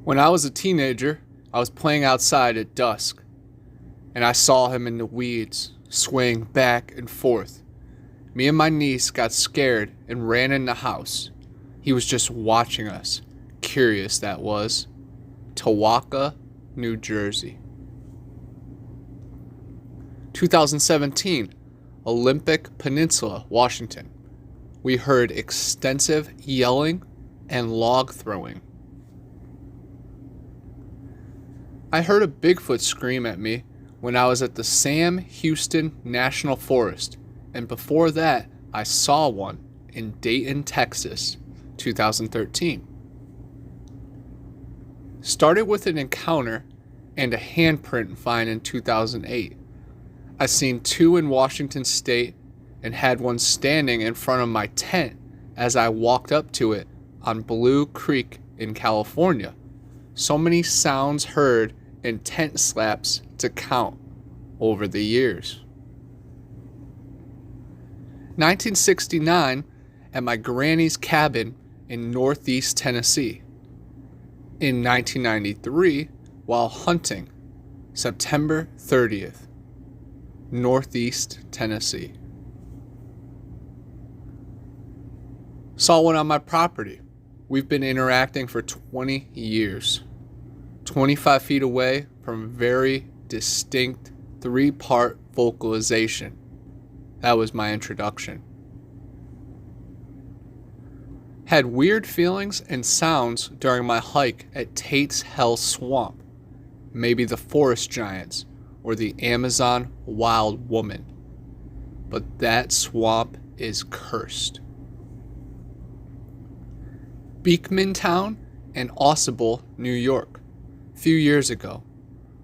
When I was a teenager, I was playing outside at dusk, and I saw him in the weeds, swaying back and forth. Me and my niece got scared and ran in the house. He was just watching us. Curious that was. Tawaka, New Jersey. 2017, Olympic Peninsula, Washington. We heard extensive yelling and log throwing. I heard a Bigfoot scream at me when I was at the Sam Houston National Forest, and before that, I saw one in Dayton, Texas, 2013. Started with an encounter and a handprint find in 2008. I seen two in Washington State and had one standing in front of my tent as I walked up to it on Blue Creek in California. So many sounds heard and tent slaps to count over the years. 1969 at my granny's cabin in Northeast Tennessee. In 1993 while hunting, September 30th, Northeast Tennessee. Saw one on my property. We've been interacting for 20 years. 25 feet away from very distinct 3-part vocalization. That was my introduction. Had weird feelings and sounds during my hike at Tate's Hell Swamp. Maybe the forest giants or the Amazon wild woman. But that swamp is cursed. Beekmantown and Ausable, New York. Few years ago.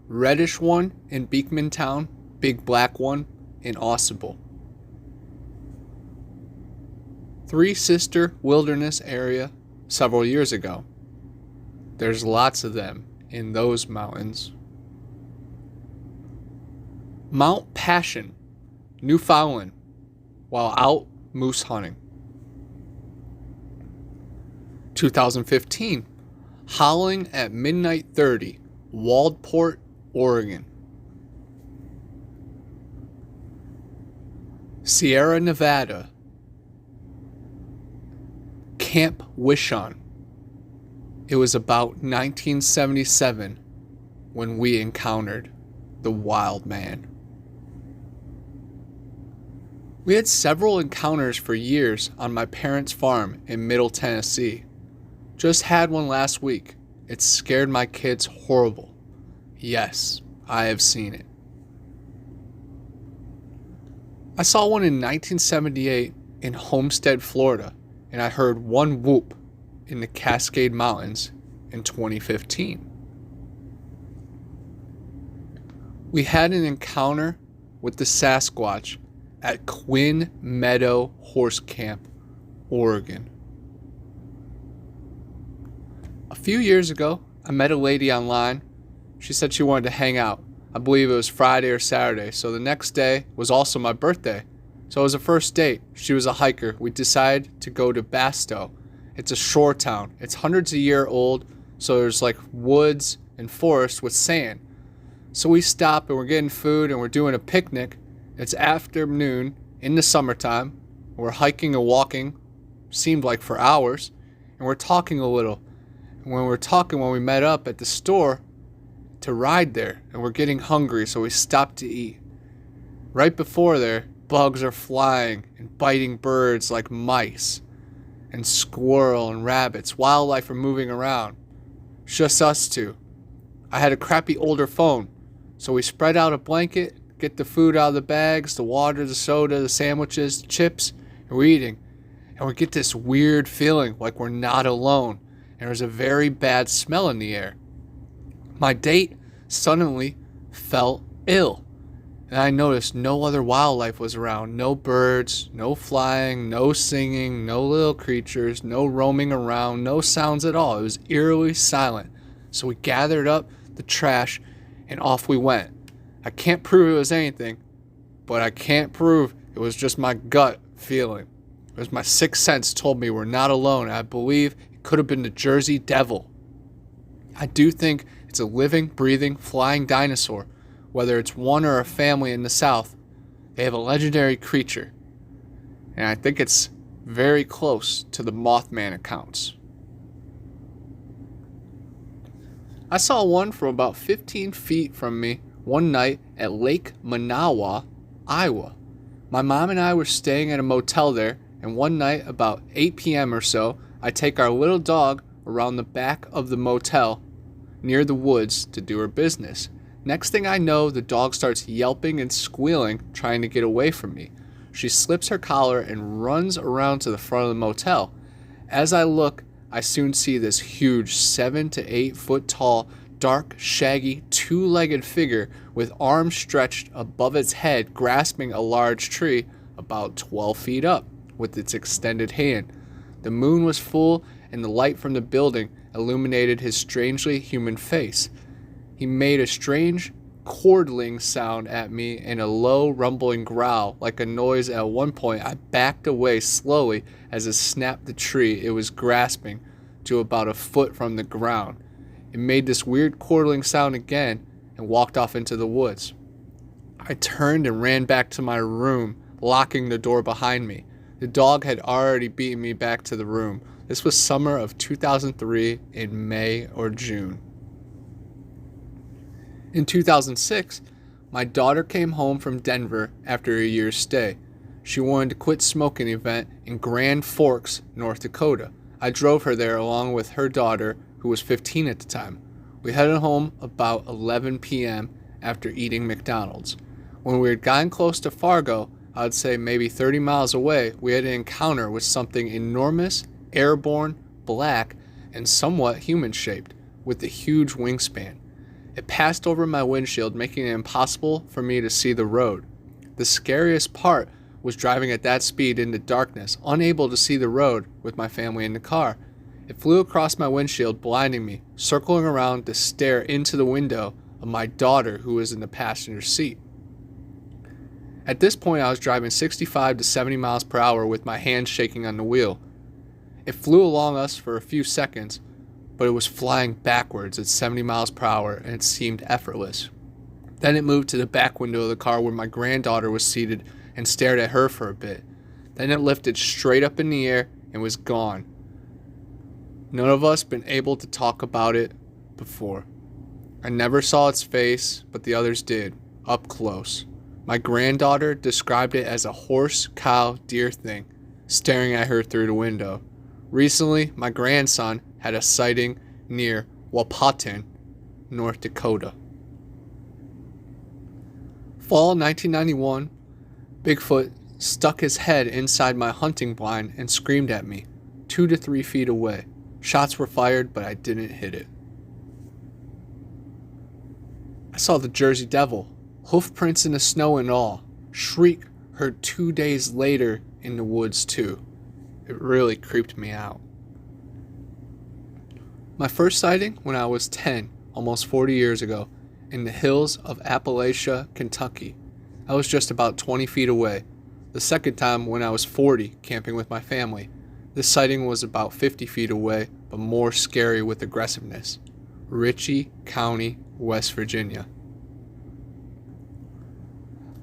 Reddish one in Beekmantown, big black one in Ausable. Three Sister Wilderness area several years ago. There's lots of them in those mountains. Mount Passion, Newfoundland, while out moose hunting. 2015, howling at midnight 30, Waldport, Oregon. Sierra Nevada, Camp Wishon. It was about 1977 when we encountered the wild man. We had several encounters for years on my parents' farm in Middle Tennessee. Just had one last week. It scared my kids horrible. Yes, I have seen it. I saw one in 1978 in Homestead, Florida, and I heard one whoop in the Cascade Mountains in 2015. We had an encounter with the Sasquatch at Quinn Meadow Horse Camp, Oregon. A few years ago, I met a lady online. She said she wanted to hang out. I believe it was Friday or Saturday, so the next day was also my birthday. So it was a first date. She was a hiker. We decided to go to Basto. It's a shore town. It's hundreds of years old, so there's like woods and forest with sand. So we stop and we're getting food and we're doing a picnic. It's afternoon in the summertime. We're hiking and walking, seemed like for hours, and we're talking a little. And when we met up at the store to ride there, and we're getting hungry, so we stopped to eat. Right before there, bugs are flying and biting birds like mice, and squirrel and rabbits. Wildlife are moving around. It's just us two. I had a crappy older phone, so we spread out a blanket, get the food out of the bags, the water, the soda, the sandwiches, the chips, and we're eating. And we get this weird feeling like we're not alone, and there's a very bad smell in the air. My date suddenly felt ill, and I noticed no other wildlife was around. No birds, no flying, no singing, no little creatures, no roaming around, no sounds at all. It was eerily silent. So we gathered up the trash and off we went. I can't prove it was anything, but I can't prove it was just my gut feeling. It was my sixth sense told me we're not alone. I believe it could have been the Jersey Devil. I do think it's a living, breathing, flying dinosaur. Whether it's one or a family in the South, they have a legendary creature. And I think it's very close to the Mothman accounts. I saw one from about 15 feet from me one night at Lake Manawa, Iowa. My mom and I were staying at a motel there, and one night about 8 p.m. or so, I take our little dog around the back of the motel near the woods to do her business. Next thing I know, the dog starts yelping and squealing, trying to get away from me. She slips her collar and runs around to the front of the motel. As I look, I soon see this huge 7 to 8 foot tall, dark, shaggy, two-legged figure with arms stretched above its head, grasping a large tree about 12 feet up with its extended hand. The moon was full, and the light from the building illuminated his strangely human face. He made a strange, chordling sound at me in a low, rumbling growl, like a noise. At one point, I backed away slowly as it snapped the tree it was grasping to about a foot from the ground. It made this weird chordling sound again and walked off into the woods. I turned and ran back to my room, locking the door behind me. The dog had already beaten me back to the room. This was summer of 2003 in May or June. In 2006, my daughter came home from Denver after a year's stay. She wanted to quit smoking event in Grand Forks, North Dakota. I drove her there along with her daughter, who was 15 at the time. We headed home about 11 p.m. after eating McDonald's. When we had gotten close to Fargo, I'd say maybe 30 miles away, we had an encounter with something enormous, airborne, black, and somewhat human-shaped, with a huge wingspan. It passed over my windshield, making it impossible for me to see the road. The scariest part was driving at that speed in the darkness, unable to see the road with my family in the car. It flew across my windshield, blinding me, circling around to stare into the window of my daughter, who was in the passenger seat. At this point, I was driving 65 to 70 miles per hour with my hands shaking on the wheel. It flew along us for a few seconds, but it was flying backwards at 70 miles per hour, and it seemed effortless. Then it moved to the back window of the car where my granddaughter was seated and stared at her for a bit. Then it lifted straight up in the air and was gone. None of us been able to talk about it before. I never saw its face, but the others did, up close. My granddaughter described it as a horse, cow, deer thing, staring at her through the window. Recently, my grandson had a sighting near Wahpeton, North Dakota. Fall 1991, Bigfoot stuck his head inside my hunting blind and screamed at me, 2 to 3 feet away. Shots were fired, but I didn't hit it. I saw the Jersey Devil, hoof prints in the snow and all. Shriek heard 2 days later in the woods too. It really creeped me out. My first sighting when I was 10, almost 40 years ago, in the hills of Appalachia, Kentucky. I was just about 20 feet away. The second time when I was 40, camping with my family. This sighting was about 50 feet away, but more scary with aggressiveness. Ritchie County, West Virginia.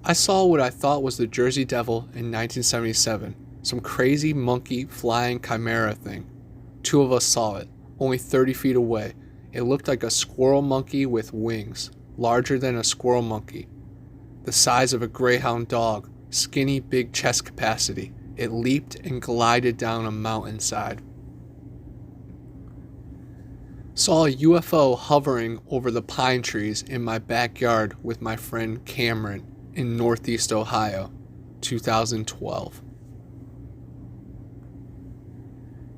I saw what I thought was the Jersey Devil in 1977, some crazy monkey flying chimera thing. 2 of us saw it, only 30 feet away. It looked like a squirrel monkey with wings, larger than a squirrel monkey. The size of a greyhound dog, skinny big chest capacity. It leaped and glided down a mountainside. Saw a UFO hovering over the pine trees in my backyard with my friend Cameron in Northeast Ohio, 2012.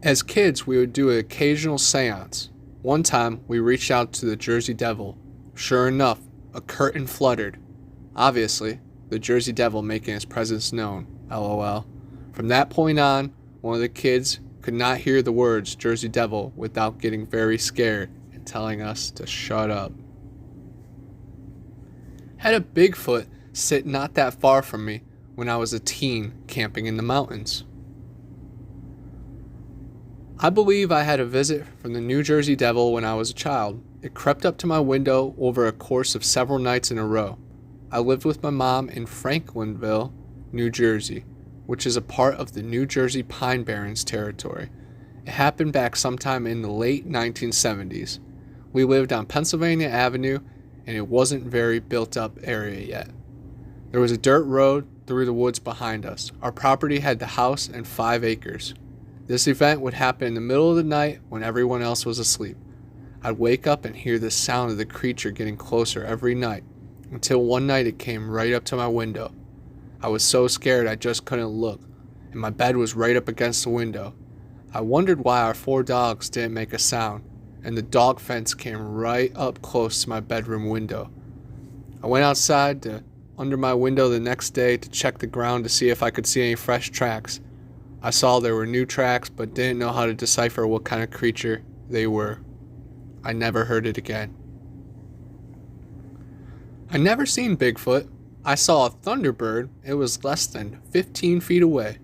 As kids, we would do an occasional seance. One time, we reached out to the Jersey Devil. Sure enough, a curtain fluttered. Obviously, the Jersey Devil making his presence known, LOL. From that point on, one of the kids could not hear the words Jersey Devil without getting very scared and telling us to shut up. Had a Bigfoot sit not that far from me when I was a teen camping in the mountains. I believe I had a visit from the New Jersey Devil when I was a child. It crept up to my window over a course of several nights in a row. I lived with my mom in Franklinville, New Jersey, which is a part of the New Jersey Pine Barrens territory. It happened back sometime in the late 1970s. We lived on Pennsylvania Avenue, and it wasn't very built up area yet. There was a dirt road through the woods behind us. Our property had the house and 5 acres. This event would happen in the middle of the night when everyone else was asleep. I'd wake up and hear the sound of the creature getting closer every night, until one night it came right up to my window. I was so scared I just couldn't look, and my bed was right up against the window. I wondered why our 4 dogs didn't make a sound, and the dog fence came right up close to my bedroom window. I went outside to under my window the next day to check the ground to see if I could see any fresh tracks. I saw there were new tracks, but didn't know how to decipher what kind of creature they were. I never heard it again. I never seen Bigfoot. I saw a thunderbird. It was less than 15 feet away.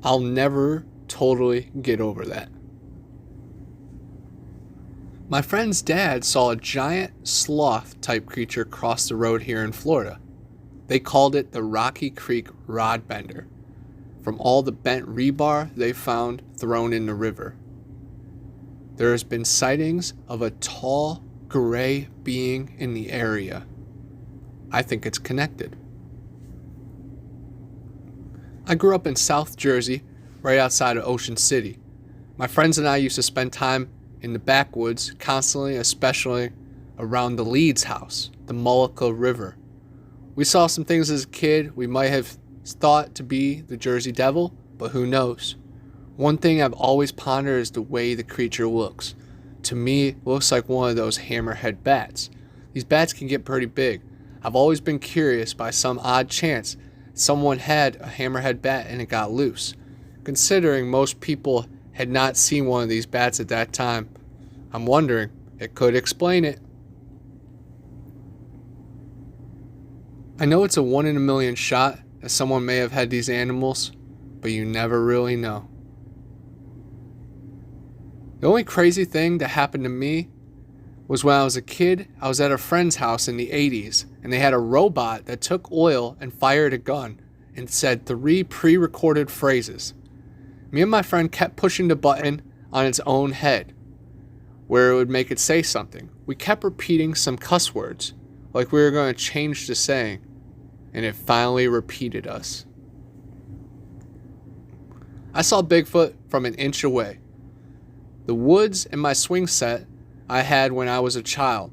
I'll never totally get over that. My friend's dad saw a giant sloth type creature cross the road here in Florida. They called it the Rocky Creek Rod Bender, from all the bent rebar they found thrown in the river. There has been sightings of a tall, gray being in the area. I think it's connected. I grew up in South Jersey, right outside of Ocean City. My friends and I used to spend time in the backwoods constantly, especially around the Leeds house, the Mullica River. We saw some things as a kid we might have thought to be the Jersey Devil, but who knows? One thing I've always pondered is the way the creature looks. To me, it looks like one of those hammerhead bats. These bats can get pretty big. I've always been curious by some odd chance someone had a hammerhead bat and it got loose. Considering most people had not seen one of these bats at that time, I'm wondering, it could explain it. I know it's a 1 in a million shot that someone may have had these animals, but you never really know. The only crazy thing that happened to me was when I was a kid. I was at a friend's house in the 80s, and they had a robot that took oil and fired a gun and said 3 pre-recorded phrases. Me and my friend kept pushing the button on its own head, where it would make it say something. We kept repeating some cuss words, like we were going to change the saying, and it finally repeated us. I saw Bigfoot from an inch away. The woods and my swing set I had when I was a child.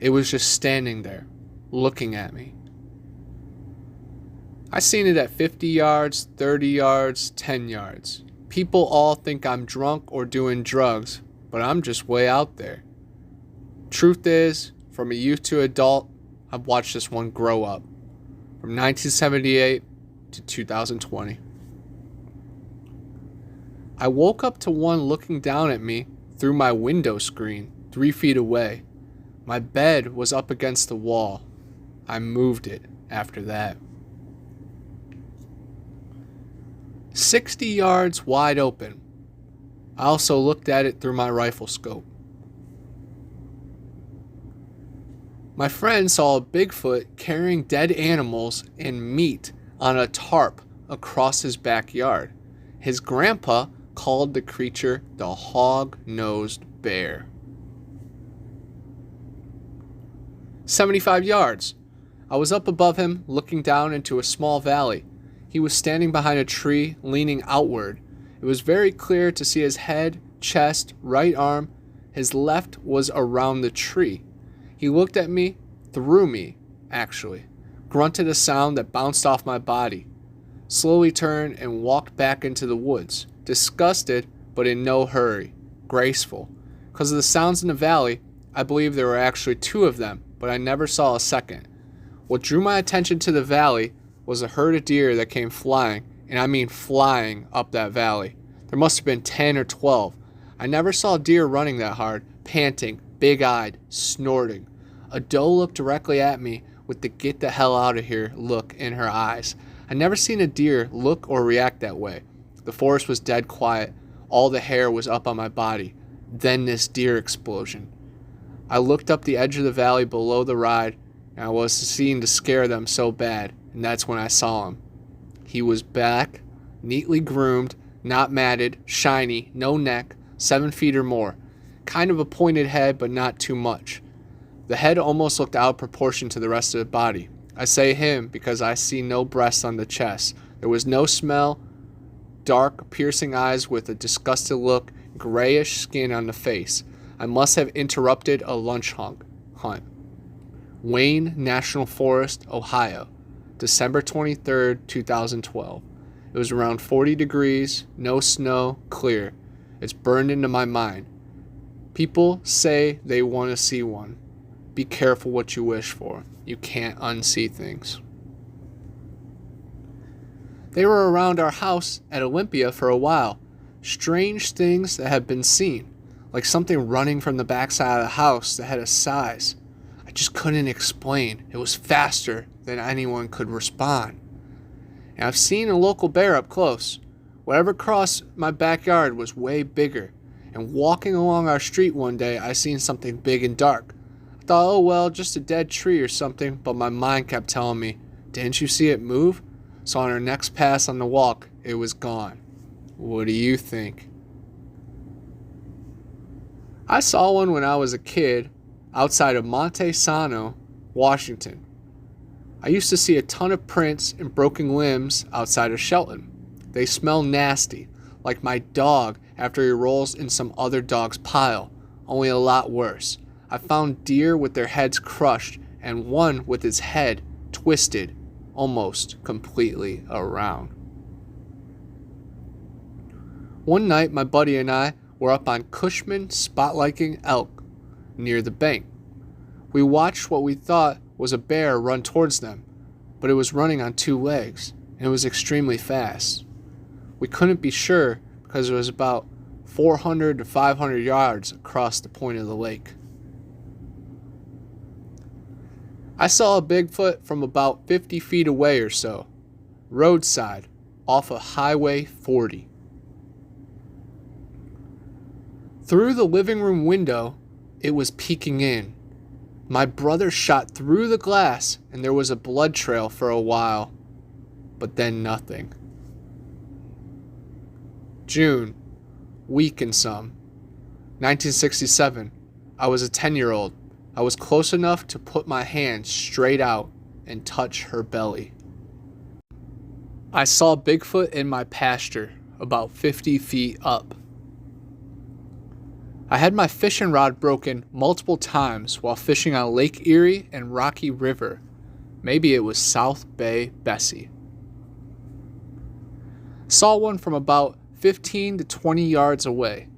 It was just standing there, looking at me. I seen it at 50 yards, 30 yards, 10 yards. People all think I'm drunk or doing drugs, but I'm just way out there. Truth is, from a youth to adult, I've watched this one grow up. From 1978 to 2020. I woke up to one looking down at me through my window screen 3 feet away. My bed was up against the wall. I moved it after that. 60 yards wide open. I also looked at it through my rifle scope. My friend saw a Bigfoot carrying dead animals and meat on a tarp across his backyard. His grandpa called the creature the hog-nosed bear. 75 yards. I was up above him, looking down into a small valley. He was standing behind a tree, leaning outward. It was very clear to see his head, chest, right arm. His left was around the tree. He looked at me, through me, actually, grunted a sound that bounced off my body, slowly turned and walked back into the woods, disgusted but in no hurry, graceful. Because of the sounds in the valley, I believe there were actually 2 of them, but I never saw a second. What drew my attention to the valley was a herd of deer that came flying, and I mean flying, up that valley. There must have been 10 or 12. I never saw deer running that hard, panting, big-eyed, snorting. A doe looked directly at me with the get the hell out of here look in her eyes. I never seen a deer look or react that way. The forest was dead quiet. All the hair was up on my body. Then this deer explosion. I looked up the edge of the valley below the ride, and I was seen to scare them so bad, and that's when I saw him. He was black, neatly groomed, not matted, shiny, no neck, 7 feet or more. Kind of a pointed head, but not too much. The head almost looked out of proportion to the rest of the body. I say him because I see no breasts on the chest. There was no smell, dark, piercing eyes with a disgusted look, grayish skin on the face. I must have interrupted a lunch hunt. Wayne National Forest, Ohio, December 23rd, 2012. It was around 40 degrees, no snow, clear. It's burned into my mind. People say they want to see one. Be careful what you wish for. You can't unsee things. They were around our house at Olympia for a while. Strange things that had been seen, like something running from the backside of the house that had a size I just couldn't explain. It was faster than anyone could respond. And I've seen a local bear up close. Whatever crossed my backyard was way bigger. And walking along our street one day, I seen something big and dark. I thought, oh well, just a dead tree or something, but my mind kept telling me, didn't you see it move? So on our next pass on the walk, it was gone. What do you think? I saw one when I was a kid outside of Monte Sano, Washington. I used to see a ton of prints and broken limbs outside of Shelton. They smell nasty, like my dog after he rolls in some other dog's pile, only a lot worse. I found deer with their heads crushed and one with its head twisted almost completely around. One night, my buddy and I were up on Cushman spotlighting elk near the bank. We watched what we thought was a bear run towards them, but it was running on 2 legs, and it was extremely fast. We couldn't be sure because it was about 400 to 500 yards across the point of the lake. I saw a Bigfoot from about 50 feet away or so, roadside, off of Highway 40. Through the living room window, it was peeking in. My brother shot through the glass and there was a blood trail for a while, but then nothing. June, week and some. 1967. I was a 10-year-old. I was close enough to put my hand straight out and touch her belly. I saw Bigfoot in my pasture, about 50 feet up. I had my fishing rod broken multiple times while fishing on Lake Erie and Rocky River. Maybe it was South Bay Bessie. Saw one from about 15 to 20 yards away,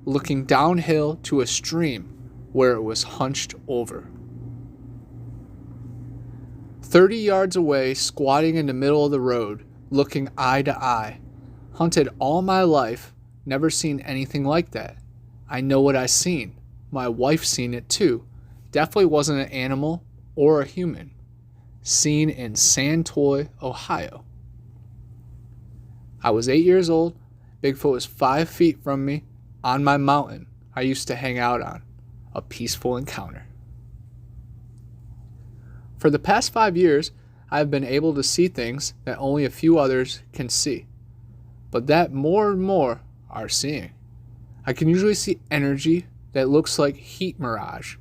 looking downhill to a stream where it was hunched over. 30 yards away, squatting in the middle of the road, looking eye to eye. Hunted all my life, never seen anything like that. I know what I seen. My wife seen it too. Definitely wasn't an animal or a human. Seen in Santoy, Ohio. I was 8 years old. Bigfoot was 5 feet from me on my mountain I used to hang out on. A peaceful encounter. For the past 5 years, I have been able to see things that only a few others can see, but that more and more are seeing. I can usually see energy that looks like heat mirage.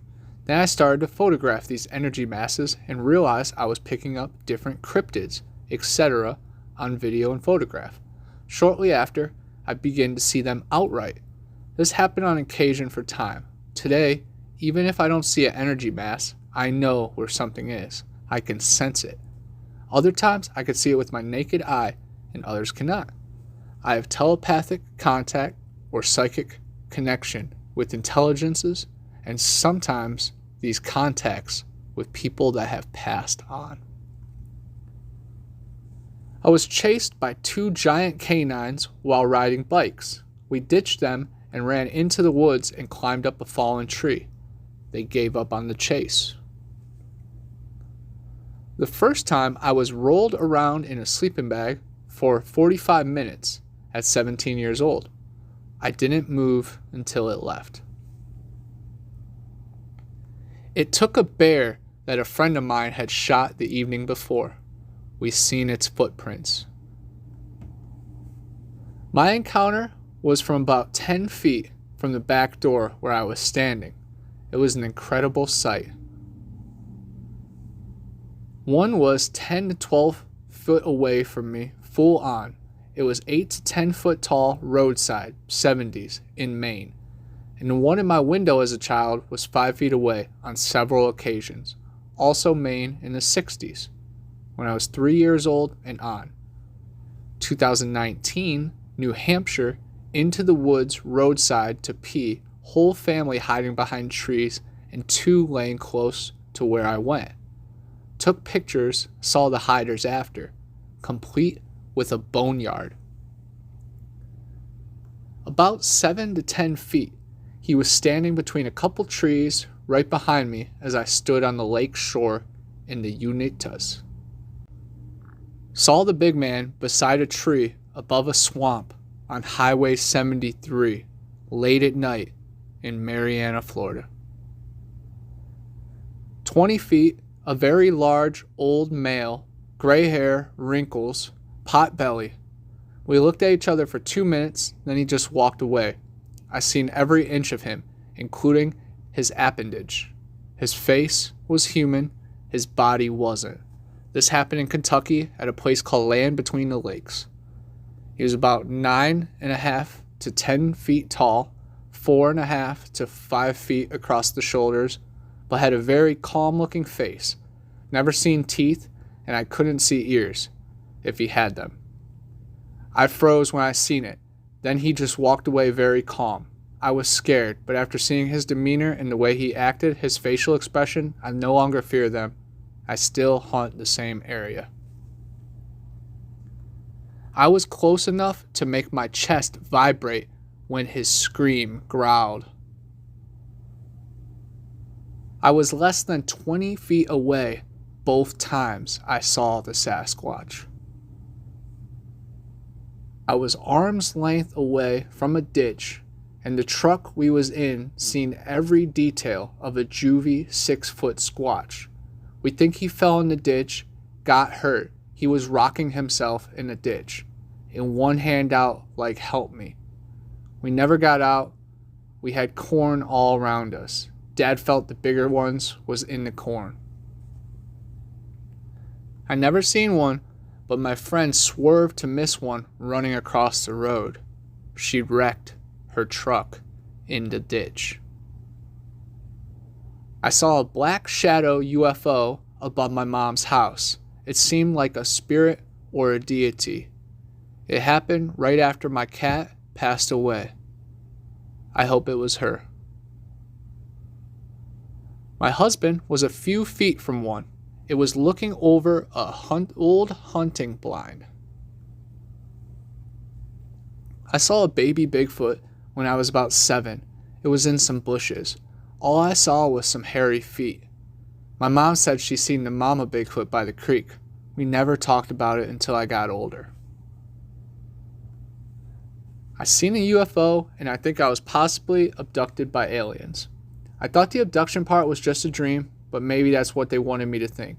Then I started to photograph these energy masses and realized I was picking up different cryptids, etc. on video and photograph. Shortly after, I began to see them outright. This happened on occasion for time. Today, even if I don't see an energy mass, I know where something is. I can sense it. Other times, I can see it with my naked eye, and others cannot. I have telepathic contact or psychic connection with intelligences, and sometimes these contacts with people that have passed on. I was chased by 2 giant canines while riding bikes. We ditched them and ran into the woods and climbed up a fallen tree. They gave up on the chase. The first time I was rolled around in a sleeping bag for 45 minutes at 17 years old. I didn't move until it left. It took a bear that a friend of mine had shot the evening before. We seen its footprints. My encounter was from about 10 feet from the back door where I was standing. It was an incredible sight. One was 10 to 12 foot away from me, full on. It was 8 to 10 foot tall, roadside, 70s, in Maine. And the one in my window as a child was 5 feet away on several occasions, also Maine in the 60s, when I was 3 years old and on. 2019, New Hampshire, into the woods, roadside to pee, whole family hiding behind trees, and 2 laying close to where I went. Took pictures, saw the hiders after, complete with a boneyard. About 7 to 10 feet, he was standing between a couple trees right behind me as I stood on the lake shore in the Unitas. Saw the big man beside a tree above a swamp on Highway 73 late at night in Marianna, Florida. 20 feet, a very large old male, gray hair, wrinkles, pot belly. We looked at each other for 2 minutes, then he just walked away. I seen every inch of him, including his appendage. His face was human, his body wasn't. This happened in Kentucky at a place called Land Between the Lakes. He was about 9.5 to 10 feet tall, 4.5 to 5 feet across the shoulders, but had a very calm-looking face. Never seen teeth, and I couldn't see ears, if he had them. I froze when I seen it. Then he just walked away very calm. I was scared, but after seeing his demeanor and the way he acted, his facial expression, I no longer fear them. I still haunt the same area. I was close enough to make my chest vibrate when his scream growled. I was less than 20 feet away both times I saw the Sasquatch. I was arm's length away from a ditch, and the truck we was in seen every detail of a juvie 6-foot squatch. We think he fell in the ditch, got hurt. He was rocking himself in the ditch, and one hand out like help me. We never got out. We had corn all around us. Dad felt the bigger ones was in the corn. I never seen one, but my friend swerved to miss one running across the road. She wrecked her truck in the ditch. I saw a black shadow UFO above my mom's house. It seemed like a spirit or a deity. It happened right after my cat passed away. I hope it was her. My husband was a few feet from one. It was looking over a old hunting blind. I saw a baby Bigfoot when I was about 7. It was in some bushes. All I saw was some hairy feet. My mom said she seen the mama Bigfoot by the creek. We never talked about it until I got older. I seen a UFO, and I think I was possibly abducted by aliens. I thought the abduction part was just a dream, but maybe that's what they wanted me to think.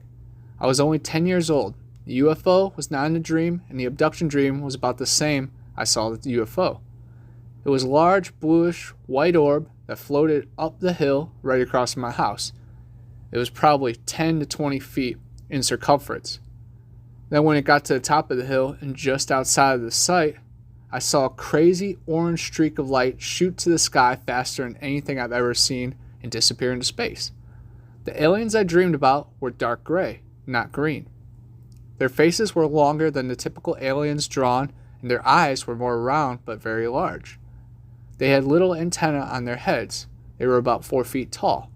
I was only 10 years old. The UFO was not in a dream, and the abduction dream was about the same I saw the UFO. It was a large, bluish, white orb that floated up the hill right across from my house. It was probably 10 to 20 feet in circumference. Then when it got to the top of the hill and just outside of the site, I saw a crazy orange streak of light shoot to the sky faster than anything I've ever seen and disappear into space. The aliens I dreamed about were dark gray, not green. Their faces were longer than the typical aliens drawn, and their eyes were more round but very large. They had little antennae on their heads. They were about 4 feet tall.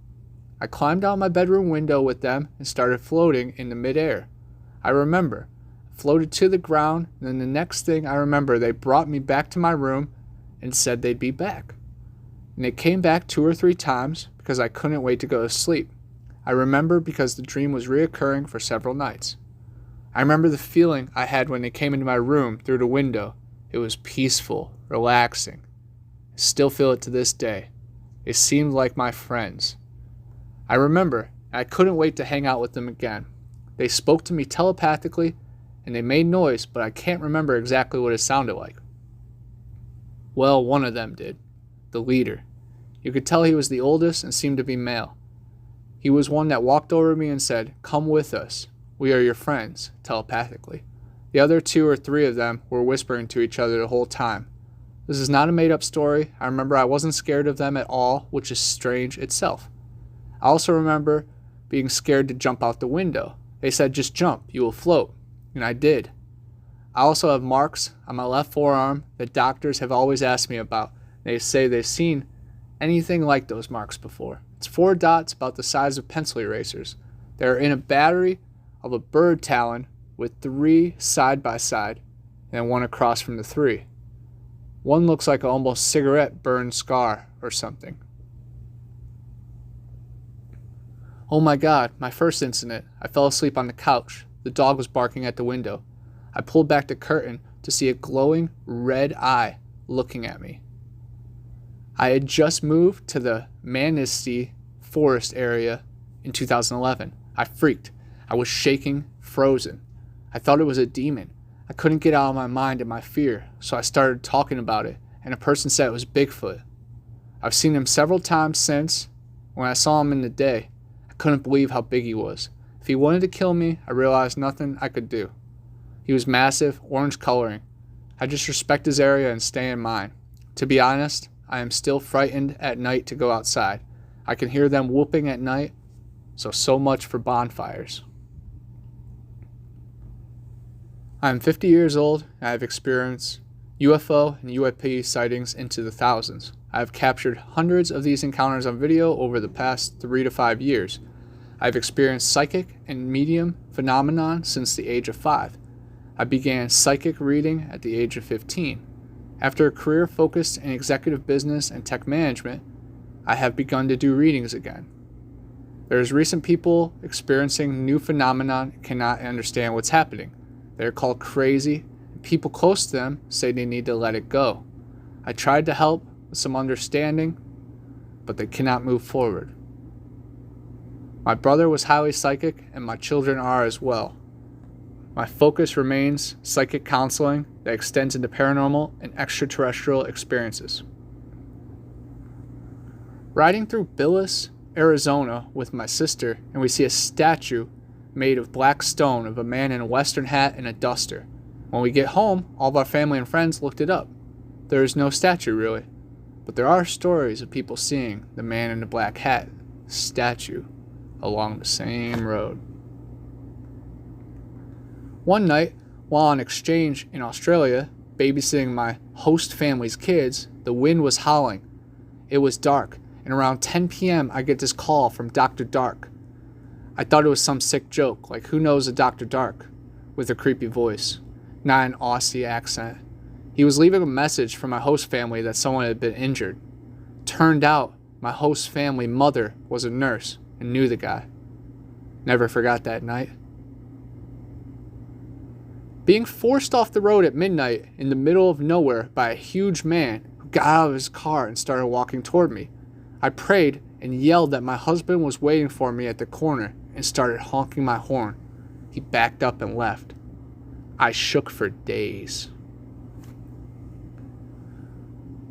I climbed out my bedroom window with them and started floating in the midair. I remember, floated to the ground, and then the next thing I remember, they brought me back to my room and said they'd be back. And they came back 2 or 3 times because I couldn't wait to go to sleep. I remember because the dream was reoccurring for several nights. I remember the feeling I had when they came into my room through the window. It was peaceful, relaxing. Still feel it to this day. They seemed like my friends. I remember, and I couldn't wait to hang out with them again. They spoke to me telepathically, and they made noise, but I can't remember exactly what it sounded like. Well, one of them did. The leader. You could tell he was the oldest and seemed to be male. He was one that walked over me and said, "Come with us. We are your friends," telepathically. The other 2 or 3 of them were whispering to each other the whole time. This is not a made-up story. I remember I wasn't scared of them at all, which is strange itself. I also remember being scared to jump out the window. They said, "Just jump, you will float." And I did. I also have marks on my left forearm that doctors have always asked me about. They say they've seen anything like those marks before. It's 4 dots about the size of pencil erasers. They are in a battery of a bird talon with 3 side by side and 1 across from the 3. One looks like an almost cigarette burned scar or something. Oh my God, my first incident. I fell asleep on the couch. The dog was barking at the window. I pulled back the curtain to see a glowing red eye looking at me. I had just moved to the Manistee Forest area in 2011. I freaked. I was shaking, frozen. I thought it was a demon. I couldn't get out of my mind and my fear, so I started talking about it, and a person said it was Bigfoot. I've seen him several times since. When I saw him in the day, I couldn't believe how big he was. If he wanted to kill me, I realized nothing I could do. He was massive, orange coloring. I just respect his area and stay in mine. To be honest, I am still frightened at night to go outside. I can hear them whooping at night, so much for bonfires. I am 50 years old, and I have experienced UFO and UAP sightings into the thousands. I have captured hundreds of these encounters on video over the past 3 to 5 years. I have experienced psychic and medium phenomenon since the age of 5. I began psychic reading at the age of 15. After a career focused in executive business and tech management, I have begun to do readings again. There's recent people experiencing new phenomenon and cannot understand what's happening. They're called crazy, and people close to them say they need to let it go. I tried to help with some understanding, but they cannot move forward. My brother was highly psychic, and my children are as well. My focus remains psychic counseling that extends into paranormal and extraterrestrial experiences. Riding through Billis, Arizona with my sister, and we see a statue made of black stone of a man in a western hat and a duster. When we get home, all of our family and friends looked it up. There is no statue really, but there are stories of people seeing the man in the black hat statue along the same road. One night, while on exchange in Australia, babysitting my host family's kids, the wind was howling. It was dark, and around 10 p.m. I get this call from Dr. Dark. I thought it was some sick joke, like who knows a Dr. Dark, with a creepy voice, not an Aussie accent. He was leaving a message for my host family that someone had been injured. Turned out, my host family mother was a nurse and knew the guy. Never forgot that night. Being forced off the road at midnight in the middle of nowhere by a huge man who got out of his car and started walking toward me. I prayed and yelled that my husband was waiting for me at the corner and started honking my horn. He backed up and left. I shook for days.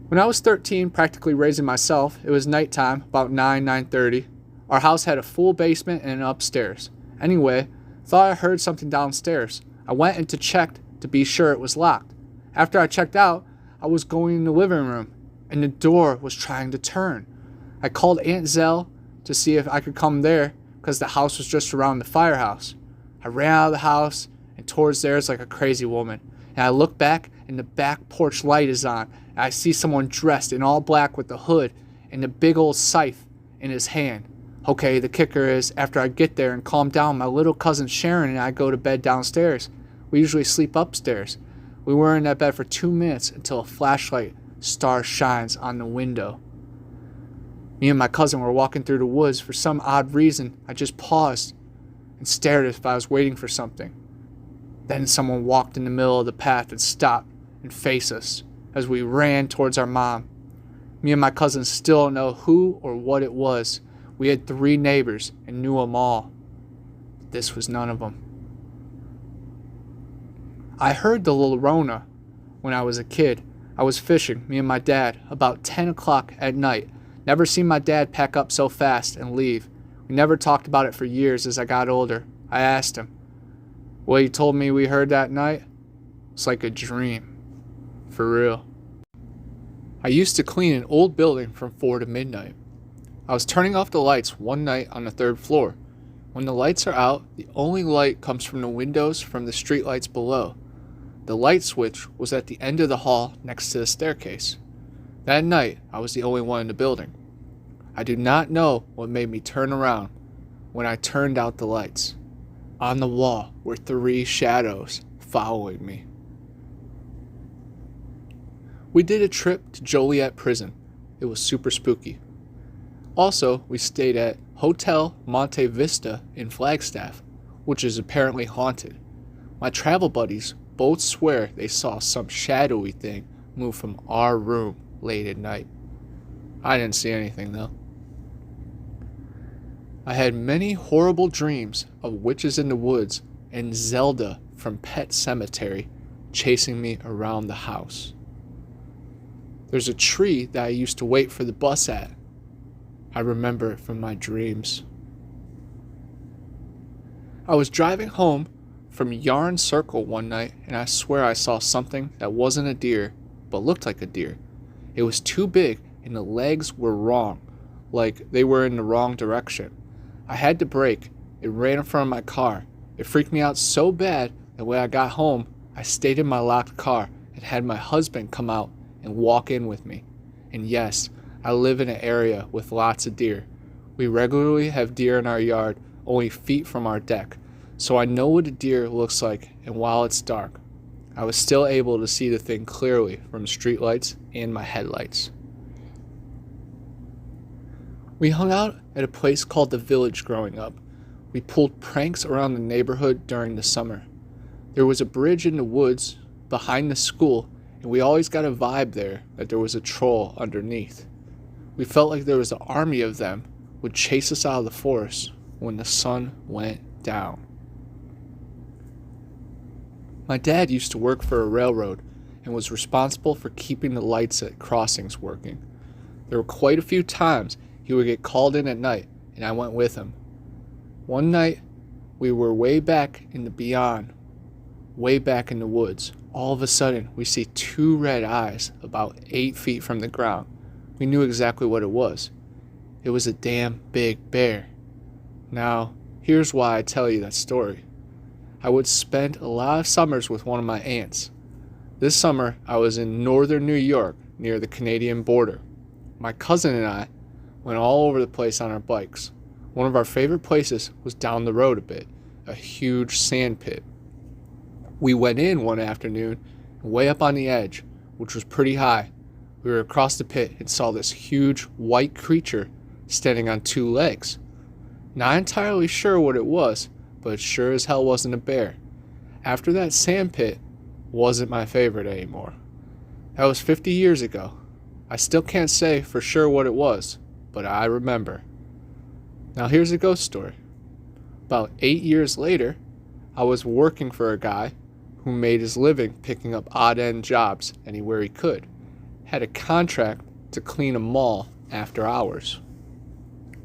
When I was 13, practically raising myself, it was nighttime, about 9:30. Our house had a full basement and an upstairs. Anyway, thought I heard something downstairs. I went in to check to be sure it was locked. After I checked out, I was going in the living room, and the door was trying to turn. I called Aunt Zell to see if I could come there, because the house was just around the firehouse. I ran out of the house and towards theirs like a crazy woman. And I look back, and the back porch light is on, and I see someone dressed in all black with a hood and a big old scythe in his hand. Okay, the kicker is, after I get there and calm down, my little cousin Sharon and I go to bed downstairs. We usually sleep upstairs. We were in that bed for 2 minutes until a flashlight star shines on the window. Me and my cousin were walking through the woods. For some odd reason, I just paused and stared as if I was waiting for something. Then someone walked in the middle of the path and stopped and faced us as we ran towards our mom. Me and my cousins still don't know who or what it was. We had 3 neighbors and knew them all. This was none of them. I heard the Llorona when I was a kid. I was fishing, me and my dad, about 10 o'clock at night. Never seen my dad pack up so fast and leave. We never talked about it for years. As I got older, I asked him, "What you told me we heard that night? It's like a dream. For real." I used to clean an old building from 4 to midnight. I was turning off the lights one night on the 3rd floor. When the lights are out, the only light comes from the windows from the street lights below. The light switch was at the end of the hall next to the staircase. That night, I was the only one in the building. I do not know what made me turn around when I turned out the lights. On the wall were 3 shadows following me. We did a trip to Joliet Prison. It was super spooky. Also, we stayed at Hotel Monte Vista in Flagstaff, which is apparently haunted. My travel buddies both swear they saw some shadowy thing move from our room late at night. I didn't see anything though. I had many horrible dreams of witches in the woods and Zelda from Pet Sematary chasing me around the house. There's a tree that I used to wait for the bus at. I remember it from my dreams. I was driving home from Yarn Circle one night, and I swear I saw something that wasn't a deer, but looked like a deer. It was too big, and the legs were wrong, like they were in the wrong direction. I had to brake. It ran in front of my car. It freaked me out so bad that when I got home, I stayed in my locked car and had my husband come out and walk in with me. And yes, I live in an area with lots of deer. We regularly have deer in our yard, only feet from our deck, so I know what a deer looks like, and while it's dark, I was still able to see the thing clearly from streetlights and my headlights. We hung out at a place called The Village growing up. We pulled pranks around the neighborhood during the summer. There was a bridge in the woods behind the school, and we always got a vibe there that there was a troll underneath. We felt like there was an army of them would chase us out of the forest when the sun went down. My dad used to work for a railroad and was responsible for keeping the lights at crossings working. There were quite a few times he would get called in at night, and I went with him. One night, we were way back in the beyond, way back in the woods. All of a sudden, we see 2 red eyes about 8 feet from the ground. We knew exactly what it was. It was a damn big bear. Now, here's why I tell you that story. I would spend a lot of summers with one of my aunts. This summer, I was in northern New York near the Canadian border. My cousin and I went all over the place on our bikes. One of our favorite places was down the road a bit, a huge sand pit. We went in one afternoon, and way up on the edge, which was pretty high, we were across the pit and saw this huge white creature standing on 2 legs. Not entirely sure what it was, but it sure as hell wasn't a bear. After that, sand pit wasn't my favorite anymore. That was 50 years ago. I still can't say for sure what it was, but I remember. Now here's a ghost story. About 8 years later, I was working for a guy who made his living picking up odd-end jobs anywhere he could. Had a contract to clean a mall after hours.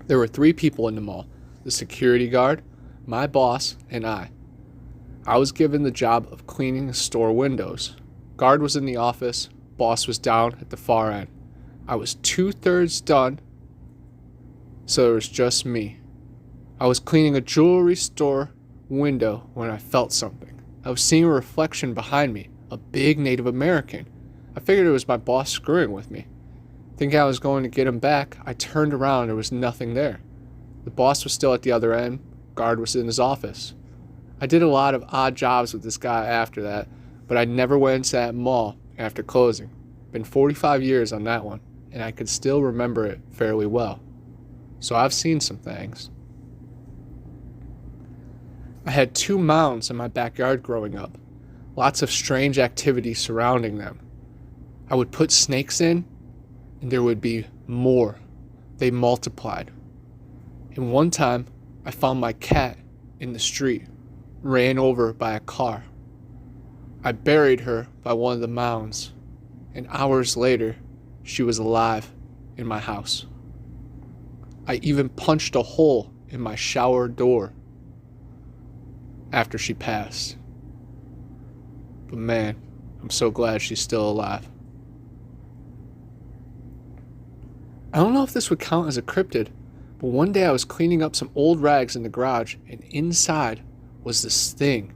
There were 3 people in the mall: the security guard, my boss, and I. I was given the job of cleaning the store windows. Guard was in the office, boss was down at the far end. I was 2/3 done, so it was just me. I was cleaning a jewelry store window when I felt something. I was seeing a reflection behind me, a big Native American. I figured it was my boss screwing with me. Thinking I was going to get him back, I turned around and there was nothing there. The boss was still at the other end, guard was in his office. I did a lot of odd jobs with this guy after that, but I never went into that mall after closing. Been 45 years on that one, and I could still remember it fairly well. So I've seen some things. I had 2 mounds in my backyard growing up. Lots of strange activity surrounding them. I would put snakes in, and there would be more. They multiplied. And one time, I found my cat in the street, ran over by a car. I buried her by one of the mounds, and hours later, she was alive in my house. I even punched a hole in my shower door after she passed. But man, I'm so glad she's still alive. I don't know if this would count as a cryptid, but one day I was cleaning up some old rags in the garage, and inside was this thing.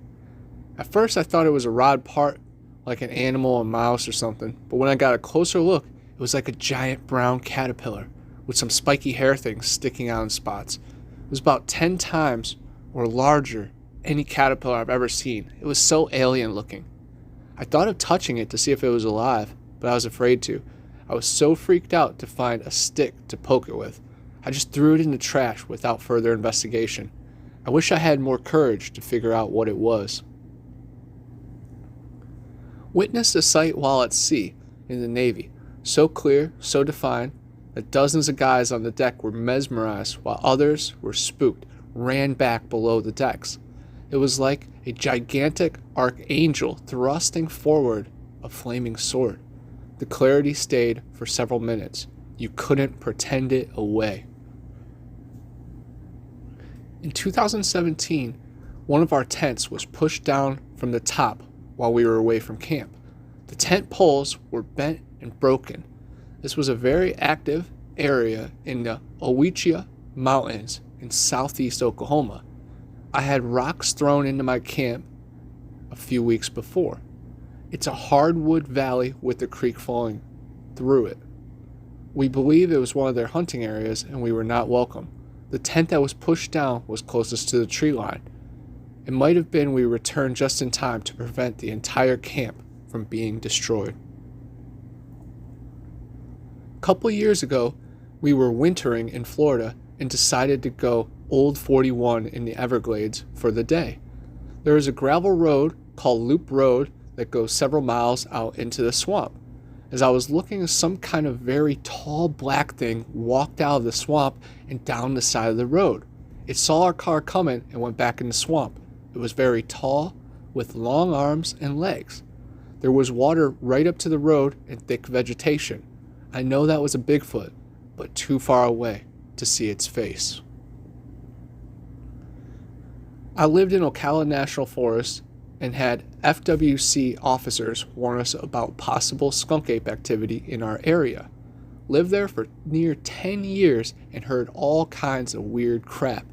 At first I thought it was a rod part, like an animal, a mouse or something, but when I got a closer look, it was like a giant brown caterpillar with some spiky hair things sticking out in spots. It was about 10 times or larger any caterpillar I've ever seen. It was so alien looking. I thought of touching it to see if it was alive, but I was afraid to. I was so freaked out to find a stick to poke it with. I just threw it in the trash without further investigation. I wish I had more courage to figure out what it was. Witnessed a sight while at sea in the Navy, so clear, so defined, that dozens of guys on the deck were mesmerized while others were spooked, ran back below the decks. It was like a gigantic archangel thrusting forward a flaming sword. The clarity stayed for several minutes. You couldn't pretend it away. In 2017, one of our tents was pushed down from the top while we were away from camp. The tent poles were bent and broken. This was a very active area in the Oweechea Mountains in southeast Oklahoma. I had rocks thrown into my camp a few weeks before. It's a hardwood valley with a creek flowing through it. We believe it was one of their hunting areas and we were not welcome. The tent that was pushed down was closest to the tree line. It might have been we returned just in time to prevent the entire camp from being destroyed. A couple years ago, we were wintering in Florida and decided to go Old 41 in the Everglades for the day. There is a gravel road called Loop Road that goes several miles out into the swamp. As I was looking, some kind of very tall black thing walked out of the swamp and down the side of the road. It saw our car coming and went back in the swamp. It was very tall, with long arms and legs. There was water right up to the road and thick vegetation. I know that was a Bigfoot, but too far away to see its face. I lived in Ocala National Forest and had FWC officers warn us about possible skunk ape activity in our area. Lived there for near 10 years and heard all kinds of weird crap,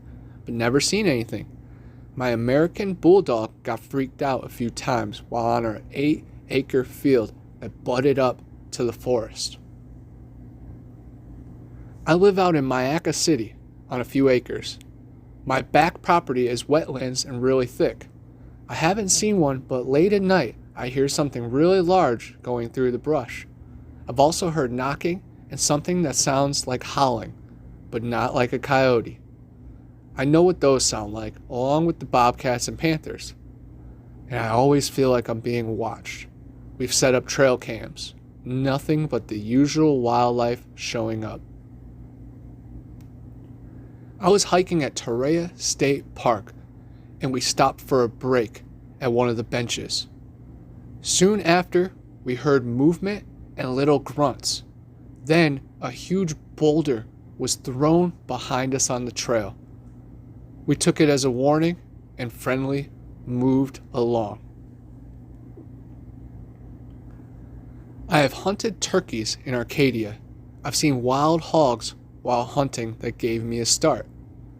but never seen anything. My American bulldog got freaked out a few times while on our 8-acre field that butted up to the forest. I live out in Mayaca City on a few acres. My back property is wetlands and really thick. I haven't seen one, but late at night I hear something really large going through the brush. I've also heard knocking and something that sounds like howling, but not like a coyote. I know what those sound like, along with the bobcats and panthers. And I always feel like I'm being watched. We've set up trail cams. Nothing but the usual wildlife showing up. I was hiking at Torreya State Park, and we stopped for a break at one of the benches. Soon after, we heard movement and little grunts. Then, a huge boulder was thrown behind us on the trail. We took it as a warning and friendly moved along. I have hunted turkeys in Arcadia. I've seen wild hogs while hunting that gave me a start.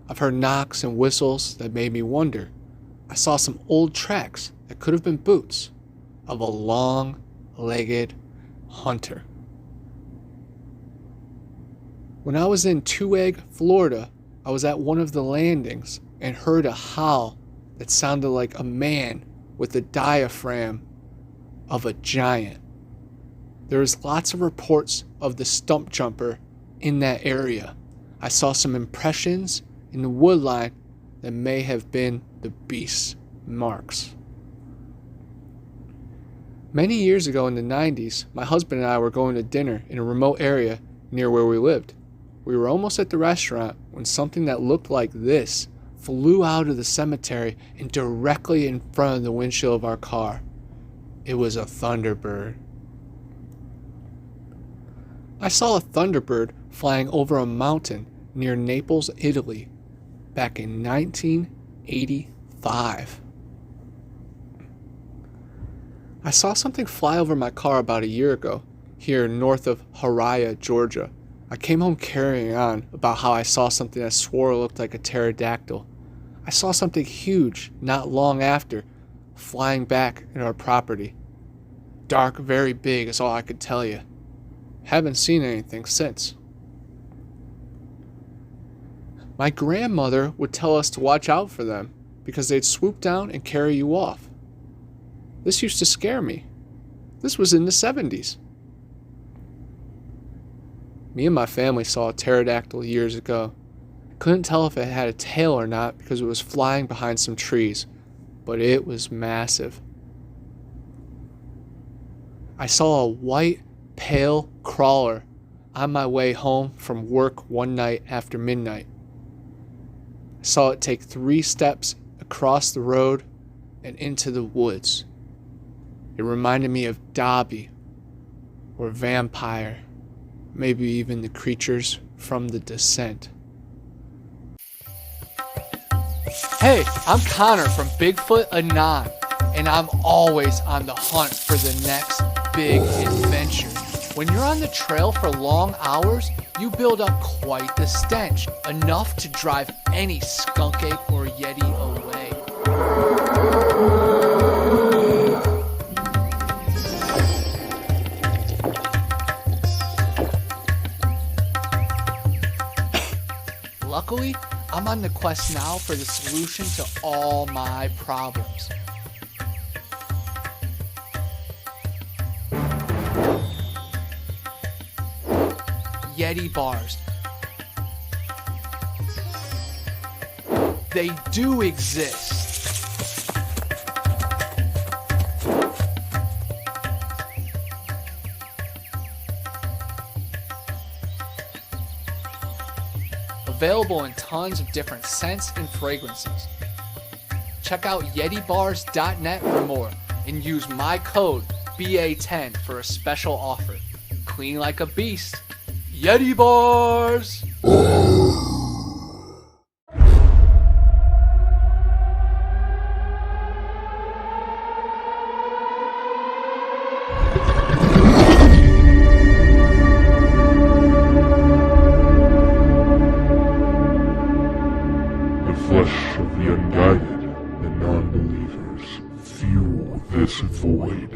I've heard knocks and whistles that made me wonder. I saw some old tracks that could have been boots of a long-legged hunter. When I was in Two-Egg, Florida, I was at one of the landings and heard a howl that sounded like a man with the diaphragm of a giant. There was lots of reports of the stump jumper in that area. I saw some impressions in the woodline that may have been the beast's marks. Many years ago in the 90s, my husband and I were going to dinner in a remote area near where we lived. We were almost at the restaurant when something that looked like this flew out of the cemetery and directly in front of the windshield of our car. It was a thunderbird. I saw a thunderbird flying over a mountain near Naples, Italy, back in 1985. I saw something fly over my car about a year ago, here north of Haraya, Georgia. I came home carrying on about how I saw something I swore looked like a pterodactyl. I saw something huge not long after, flying back at our property. Dark, very big is all I could tell you. Haven't seen anything since. My grandmother would tell us to watch out for them because they'd swoop down and carry you off. This used to scare me. This was in the 70s. Me and my family saw a pterodactyl years ago. Couldn't tell if it had a tail or not because it was flying behind some trees, but it was massive. I saw a white, pale crawler on my way home from work one night after midnight. I saw it take 3 steps across the road and into the woods. It reminded me of Dobby or Vampire, maybe even the creatures from The Descent. Hey, I'm Connor from Bigfoot Anon, and I'm always on the hunt for the next big adventure. When you're on the trail for long hours, you build up quite the stench, enough to drive any skunk ape or yeti away. Luckily, I'm on the quest now for the solution to all my problems. Yeti bars. They do exist. Available in tons of different scents and fragrances. Check out YetiBars.net for more and use my code BA10 for a special offer. Clean like a beast. Yeti Bars! The flesh of the unguided and non-believers fuel this void.